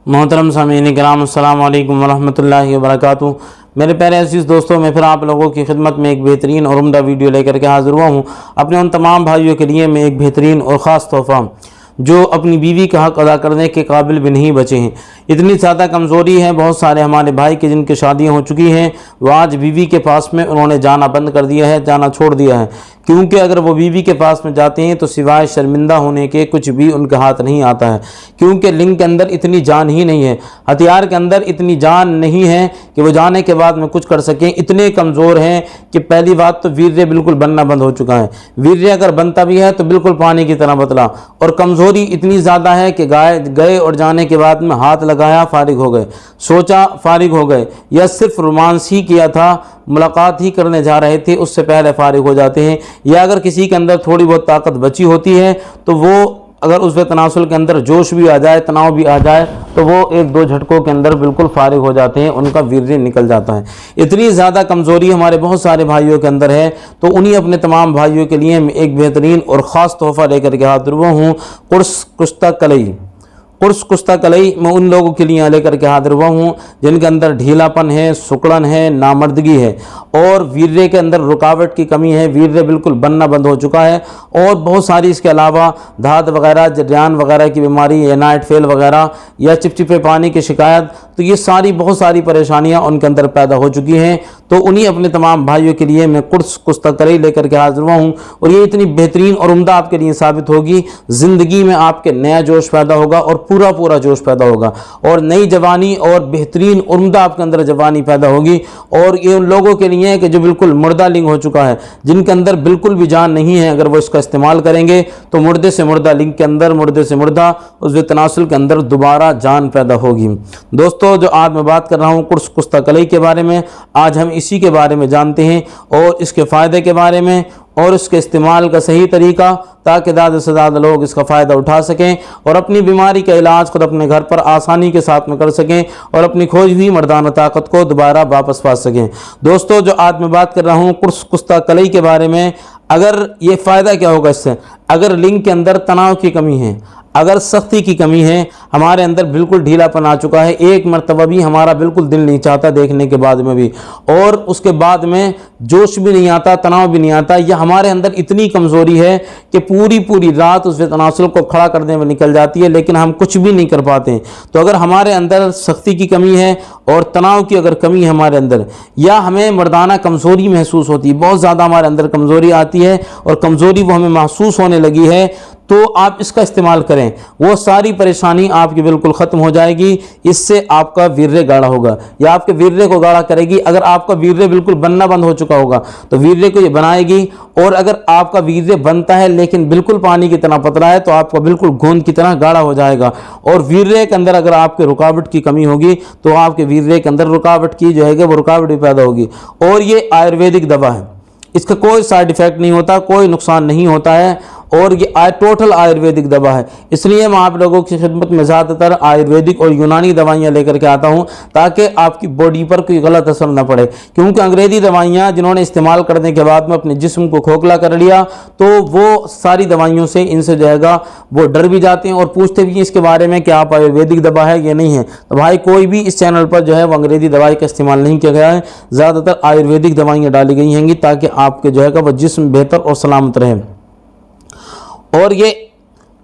मोहतरम सामीन किराम अस्सलाम वालेकुम वरहमतुल्लाहि वबरकातुहू। मेरे प्यारे अज़ीज़ दोस्तों, मैं फिर आप लोगों की खिदमत में एक बेहतरीन और उम्दा वीडियो लेकर के हाज़िर हुआ हूँ। अपने उन तमाम भाइयों के लिए मैं एक बेहतरीन और ख़ास तोहफ़ा जो अपनी बीवी का हक़ अदा करने के काबिल भी नहीं बचे हैं। इतनी ज़्यादा कमज़ोरी है बहुत सारे हमारे भाई के जिनकी शादियाँ हो चुकी हैं, वो आज बीवी के पास में उन्होंने जाना बंद कर दिया है, जाना छोड़ दिया है। क्योंकि अगर वो बीवी के पास में जाते हैं तो सिवाय शर्मिंदा होने के कुछ भी उनके हाथ नहीं आता है। क्योंकि लिंग के अंदर इतनी जान ही नहीं है, हथियार के अंदर इतनी जान नहीं है कि वो जाने के बाद में कुछ कर सकें। इतने कमज़ोर हैं कि पहली बात तो वीर्य बिल्कुल बनना बंद हो चुका है। वीर्य अगर बनता भी है तो बिल्कुल पानी की तरह पतला, और कमज़ोरी इतनी ज़्यादा है कि गए और जाने के बाद में हाथ लगाया फारिग हो गए, सोचा फारिग हो गए, या सिर्फ रोमांस ही किया था, मुलाकात ही करने जा रहे थे, उससे पहले फारिग हो जाते हैं। या अगर किसी के अंदर थोड़ी बहुत ताकत बची होती है तो वो अगर उस तनासुल के अंदर जोश भी आ जाए, तनाव भी आ जाए, तो वो एक दो झटकों के अंदर बिल्कुल फारिग हो जाते हैं, उनका वीर्य निकल जाता है। इतनी ज़्यादा कमज़ोरी हमारे बहुत सारे भाइयों के अंदर है। तो उन्हीं अपने तमाम भाइयों के लिए मैं एक बेहतरीन और ख़ास तोहफ़ा लेकर के हाजिर हुआ हूँ। कुर्स कुश्ता कलई, कुर्स कुश्ता कलई मैं उन लोगों के लिए लेकर के हाजिर हुआ हूँ जिनके अंदर ढीलापन है, सुकड़न है, नामर्दगी है और वीर्य के अंदर रुकावट की कमी है। वीर्य बिल्कुल बनना बंद हो चुका है, और बहुत सारी इसके अलावा धात वगैरह, जरियान वगैरह की बीमारी या नाइट फेल वगैरह या चिपचिपे पानी की शिकायत, तो ये सारी बहुत सारी परेशानियाँ उनके अंदर पैदा हो चुकी हैं। तो उन्हीं अपने तमाम भाइयों के लिए मैं कुर्स कुश्ता कलई लेकर के हाजिर हुआ हूँ, और ये इतनी बेहतरीन और उम्दा आपके लिए साबित होगी। ज़िंदगी में आपके नया जोश पैदा होगा और पूरा पूरा जोश पैदा होगा, और नई जवानी और बेहतरीन उम्दा आपके अंदर जवानी पैदा होगी। और ये उन लोगों के लिए है कि जो बिल्कुल मुर्दा लिंग हो चुका है, जिनके अंदर बिल्कुल भी जान नहीं है, अगर वो इसका इस्तेमाल करेंगे तो मुर्दे से मुर्दा लिंग के अंदर, मुर्दे से मुर्दा उस तनासुल के अंदर दोबारा जान पैदा होगी। दोस्तों, जो आज मैं बात कर रहा हूँ कुर्स कुश्ता कलई के बारे में, आज हम इसी के बारे में जानते हैं और इसके फ़ायदे के बारे में और इसके इस्तेमाल का सही तरीका, ताकि ज़्यादा से ज़्यादा लोग इसका फ़ायदा उठा सकें और अपनी बीमारी का इलाज खुद अपने घर पर आसानी के साथ में कर सकें और अपनी खोई हुई मर्दाना ताकत को दोबारा वापस पा सकें। दोस्तों, जो आज मैं बात कर रहा हूँ कुर्स कुश्ता कलई के बारे में, अगर ये फ़ायदा क्या होगा इससे, अगर लिंग के अंदर तनाव की कमी है, अगर सख्ती की कमी है, हमारे अंदर बिल्कुल ढीलापन आ चुका है, एक मरतबा भी हमारा बिल्कुल दिल नहीं चाहता देखने के बाद में भी, और उसके बाद में जोश भी नहीं आता, तनाव भी नहीं आता, या हमारे अंदर इतनी कमज़ोरी है कि पूरी पूरी रात उस तनासुल को खड़ा करने में निकल जाती है, लेकिन हम कुछ भी नहीं कर पाते। तो अगर हमारे अंदर सख्ती की कमी है और तनाव की अगर कमी है हमारे अंदर, या हमें मर्दाना कमज़ोरी महसूस होती है, बहुत ज़्यादा हमारे अंदर कमज़ोरी आती है और कमज़ोरी वो हमें महसूस होने लगी है, तो आप इसका इस्तेमाल करें, वो सारी परेशानी आपकी बिल्कुल ख़त्म हो जाएगी। इससे आपका वीर्य गाढ़ा होगा, या आपके वीर्य को गाढ़ा करेगी। अगर आपका वीर्य बिल्कुल बनना बंद हो चुका होगा तो वीर्य को ये बनाएगी, और अगर आपका वीर्य बनता है लेकिन बिल्कुल पानी की तरह पतला है तो आपका बिल्कुल गोंद की तरह गाढ़ा हो जाएगा। और वीर्य के अंदर अगर आपके रुकावट की कमी होगी तो आपके वीर्य के अंदर रुकावट की जो है वो रुकावट भी पैदा होगी। और ये आयुर्वेदिक दवा है, इसका कोई साइड इफ़ेक्ट नहीं होता, कोई नुकसान नहीं होता है, और ये टोटल आयुर्वेदिक दवा है। इसलिए मैं आप लोगों की खिदमत में ज़्यादातर आयुर्वेदिक और यूनानी दवाइयाँ लेकर के आता हूँ, ताकि आपकी बॉडी पर कोई गलत असर न पड़े। क्योंकि अंग्रेज़ी दवाइयाँ जिन्होंने इस्तेमाल करने के बाद में अपने जिस्म को खोखला कर लिया, तो वो सारी दवाइयों से इनसे जाएगा वो डर भी जाते हैं और पूछते भी हैं इसके बारे में कि आप आयुर्वेदिक दवा है ये नहीं है। तो भाई, कोई भी इस चैनल पर जो है वो अंग्रेज़ी दवाई का इस्तेमाल नहीं किया गया है, ज़्यादातर आयुर्वेदिक दवाइयाँ डाली गई हैं ताकि आपके जो है वह जिस्म बेहतर और सलामत रहे। और ये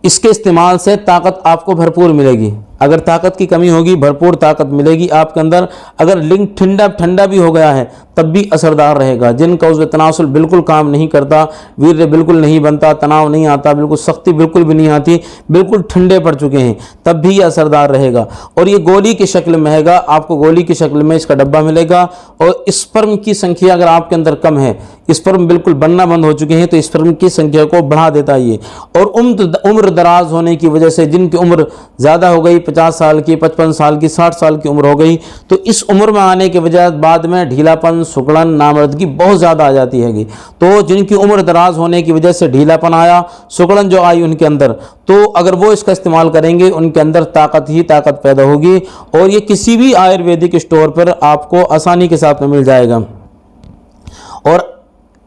इसके इस्तेमाल से ताकत आपको भरपूर मिलेगी। अगर ताकत की कमी होगी, भरपूर ताकत मिलेगी आपके अंदर। अगर लिंग ठंडा भी हो गया है तब भी असरदार रहेगा। जिनका उस तनासुल बिल्कुल काम नहीं करता, वीर्य बिल्कुल नहीं बनता, तनाव नहीं आता, बिल्कुल सख्ती बिल्कुल भी नहीं आती, बिल्कुल ठंडे पड़ चुके हैं, तब भी ये असरदार रहेगा। और ये गोली की शक्ल में है, आपको गोली की शक्ल में इसका डब्बा मिलेगा। और स्पर्म की संख्या अगर आपके अंदर कम है, स्पर्म बिल्कुल बनना बंद हो चुके हैं, तो स्पर्म की संख्या को बढ़ा देता है ये। और उम्र दराज होने की वजह से, जिनकी उम्र ज़्यादा हो गई, 50 साल की, 55 साल की, 60 साल की उम्र हो गई, तो इस उम्र में आने के वजह बाद में ढीलापन, सुकड़न, नामर्दगी बहुत ज़्यादा आ जाती हैगी। तो जिनकी उम्र दराज होने की वजह से ढीलापन आया, सुकड़न जो आई उनके अंदर, तो अगर वो इसका इस्तेमाल करेंगे उनके अंदर ताकत ही ताकत पैदा होगी। और ये किसी भी आयुर्वेदिक स्टोर पर आपको आसानी के साथ में मिल जाएगा। और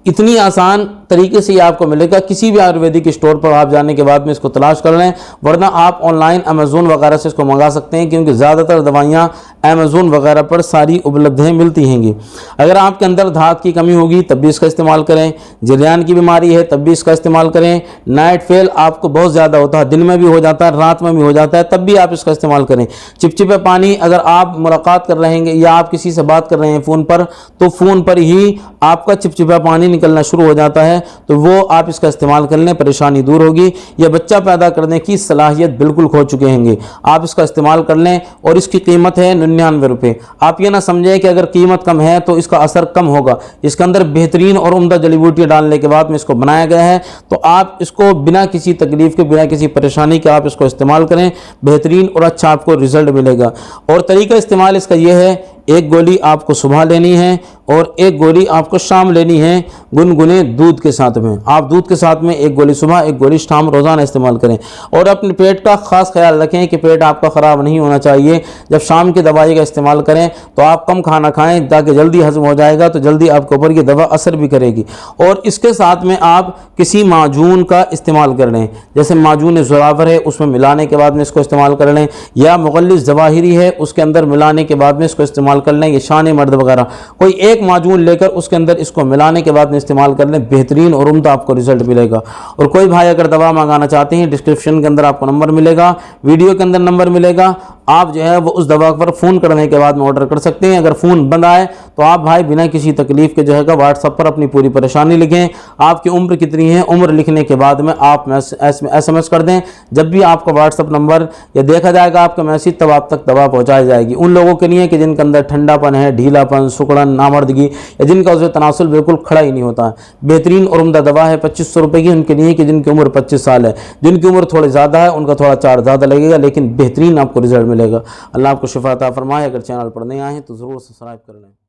इतनी आसान तरीके से ये आपको मिलेगा। किसी भी आयुर्वेदिक स्टोर पर आप जाने के बाद में इसको तलाश कर लें, वरना आप ऑनलाइन अमेज़ोन वगैरह से इसको मंगा सकते हैं, क्योंकि ज़्यादातर दवाइयाँ अमेज़ोन वगैरह पर सारी उपलब्ध हैं, मिलती हैंगी। अगर आपके अंदर धात की कमी होगी तब भी इसका इस्तेमाल करें, जलियान की बीमारी है तब भी इसका इस्तेमाल करें, नाइट फेल आपको बहुत ज़्यादा होता है, दिन में भी हो जाता है, रात में भी हो जाता है, तब भी आप इसका इस्तेमाल करें। चिपचिपे पानी, अगर आप मुलाकात कर रहे हैं या आप किसी से बात कर रहे हैं फ़ोन पर, तो फ़ोन पर ही आपका चिपचिपा पानी निकलना शुरू हो जाता है, तो वो आप इसका इस्तेमाल कर लें, परेशानी दूर होगी। या बच्चा पैदा करने की सलाहियत बिल्कुल खो चुके होंगे, आप इसका इस्तेमाल कर लें, और इसकी कीमत है 99 रुपये। आप ये ना समझें कि अगर कीमत कम है तो इसका असर कम होगा। इसके अंदर बेहतरीन और उम्दा जड़ी बूटियाँ डालने के बाद में इसको बनाया गया है, तो आप इसको बिना किसी तकलीफ के, बिना किसी परेशानी के आप इसको इस्तेमाल करें, बेहतरीन और अच्छा आपको रिजल्ट मिलेगा। और तरीका इस्तेमाल इसका यह है, एक गोली आपको सुबह लेनी है और एक गोली आपको शाम लेनी है, गुनगुने दूध के साथ में। आप दूध के साथ में एक गोली सुबह, एक गोली शाम रोज़ाना इस्तेमाल करें। और अपने पेट का खास ख्याल रखें कि पेट आपका ख़राब नहीं होना चाहिए। जब शाम की दवाई का इस्तेमाल करें तो आप कम खाना खाएं, ताकि जल्दी हजम हो जाएगा, तो जल्दी आपके ऊपर ये दवा असर भी करेगी। और इसके साथ में आप किसी माजून का इस्तेमाल कर लें, जैसे माजून ज़ुरावर है उसमें मिलाने के बाद में इसको इस्तेमाल कर लें, या मुगल्लिस जवाहिरी है उसके अंदर मिलाने के बाद में इसको इस्तेमाल कर लें, ये शान मर्द वगैरह, कोई एक माजून लेकर उसके अंदर इसको मिलाने के बाद में इस्तेमाल कर लें, बेहतरीन और उम्दा आपको रिजल्ट मिलेगा। और कोई भाई अगर दवा मंगाना चाहते हैं, डिस्क्रिप्शन के अंदर आपको नंबर मिलेगा, वीडियो के अंदर नंबर मिलेगा, आप जो है वो उस दवा पर फ़ोन करने के बाद में ऑर्डर कर सकते हैं। अगर फ़ोन बंद आए तो आप भाई बिना किसी तकलीफ के जो है व्हाट्सएप पर अपनी पूरी परेशानी लिखें, आपकी उम्र कितनी है, उम्र लिखने के बाद में आप SMS कर दें। जब भी आपका व्हाट्सएप नंबर या देखा जाएगा आपका मैसेज, तब आप तक दवा पहुँचाई जाएगी। उन लोगों के लिए कि जिनके अंदर ठंडापन है, ढीलापन, सुकड़न, नामर्दगी, या जिनका उससे तनासुल बिल्कुल खड़ा ही नहीं होता है, बेहतरीन और उम्दा दवा है 2500 रुपये की। उनके लिए कि जिनकी उम्र 25 साल है, जिनकी उम्र थोड़ी ज़्यादा है उनका थोड़ा चार्ज ज़्यादा लगेगा, लेकिन बेहतरीन आपको रिजल्ट मिलेगा। अल्लाह आपको शिफा अता फरमाए। अगर चैनल पर नए आए हैं तो ज़रूर सब्सक्राइब कर लें।